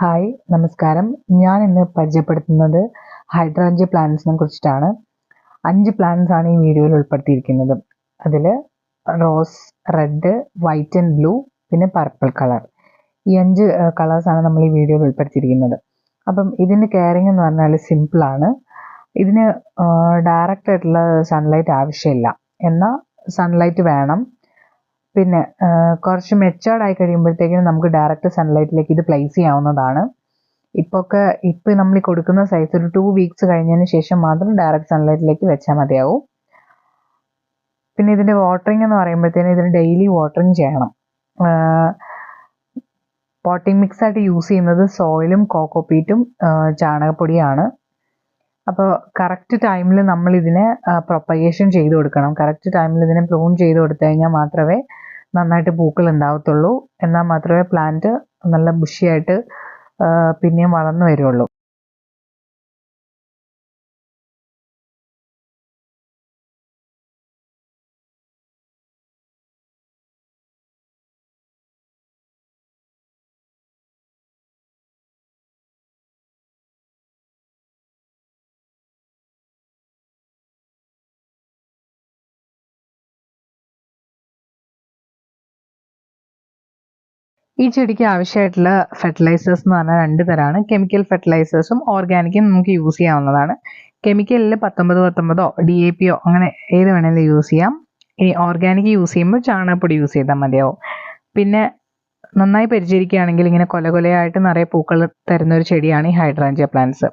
Hi നമസ്കാരം. ഞാൻ ഇന്ന് പരിചയപ്പെടുത്തുന്നത് ഹൈഡ്രാഞ്ചിയ പ്ലാന്റ്സിനെ കുറിച്ചിട്ടാണ്. 5 പ്ലാന്റ്സ് ആണ് ഈ വീഡിയോയിൽ ഉൾപ്പെടുത്തിയിരിക്കുന്നത്. അതിൽ rose, red, white and blue, പിന്നെ പർപ്പിൾ കളർ. ഈ 5 കളേഴ്സാണ് നമ്മൾ ഈ വീഡിയോയിൽ ഉൾപ്പെടുത്തിയിരിക്കുന്നത്. അപ്പം ഇതിൻ്റെ കെയറിങ് എന്ന് പറഞ്ഞാൽ സിമ്പിളാണ്. ഇതിന് ഡയറക്റ്റ് ആയിട്ടുള്ള സൺലൈറ്റ് ആവശ്യമില്ല, എന്നാൽ സൺലൈറ്റ് വേണം. പിന്നെ കുറച്ച് മെച്ചേർഡ് ആയി കഴിയുമ്പോഴത്തേക്കും നമുക്ക് ഡയറക്റ്റ് സൺലൈറ്റിലേക്ക് ഇത് പ്ലേസ് ചെയ്യാവുന്നതാണ്. ഇപ്പോൾ നമ്മൾ കൊടുക്കുന്ന സൈസ് ഒരു 2 വീക്സ് കഴിഞ്ഞതിന് ശേഷം മാത്രം ഡയറക്റ്റ് സൺലൈറ്റിലേക്ക് വെച്ചാൽ മതിയാവും. പിന്നെ ഇതിൻ്റെ വാട്ടറിങ് എന്ന് പറയുമ്പോഴത്തേനും ഇതിന് ഡെയിലി വാട്ടറിങ് ചെയ്യണം. പോട്ടിംഗ് മിക്സ് ആയിട്ട് യൂസ് ചെയ്യുന്നത് സോയിലും കോക്കോപീറ്റും ചാണകപ്പൊടിയാണ്. അപ്പോൾ കറക്റ്റ് ടൈമിൽ നമ്മൾ ഇതിനെ പ്രൊപ്പഗേഷൻ ചെയ്ത് കൊടുക്കണം. കറക്റ്റ് ടൈമിൽ ഇതിനെ പ്രൂൺ ചെയ്ത് കൊടുത്തു കഴിഞ്ഞാൽ മാത്രമേ നന്നായിട്ട് പൂക്കൾ ഉണ്ടാവത്തുള്ളൂ. എന്നാൽ മാത്രമേ പ്ലാന്റ് നല്ല ബുഷിയായിട്ട് പിന്നെയും വളർന്നു വരുള്ളൂ. ഈ ചെടിക്ക് ആവശ്യമായിട്ടുള്ള ഫെർട്ടിലൈസേഴ്സ് എന്ന് പറഞ്ഞാൽ 2 തരമാണ്. കെമിക്കൽ ഫെർട്ടിലൈസേഴ്സും ഓർഗാനിക്കും നമുക്ക് യൂസ് ചെയ്യാവുന്നതാണ്. കെമിക്കലിൽ 19-19 DAPയോ അങ്ങനെ ഏത് വേണമെങ്കിലും യൂസ് ചെയ്യാം. ഈ ഓർഗാനിക് യൂസ് ചെയ്യുമ്പോൾ ചാണകപ്പൊടി യൂസ് ചെയ്താൽ മതിയാവും. പിന്നെ നന്നായി പരിചരിക്കുകയാണെങ്കിൽ ഇങ്ങനെ കൊലകൊലയായിട്ട് നിറയെ പൂക്കൾ തരുന്ന ഒരു ചെടിയാണ് ഈ ഹൈഡ്രാഞ്ചിയ പ്ലാന്റ്സ്.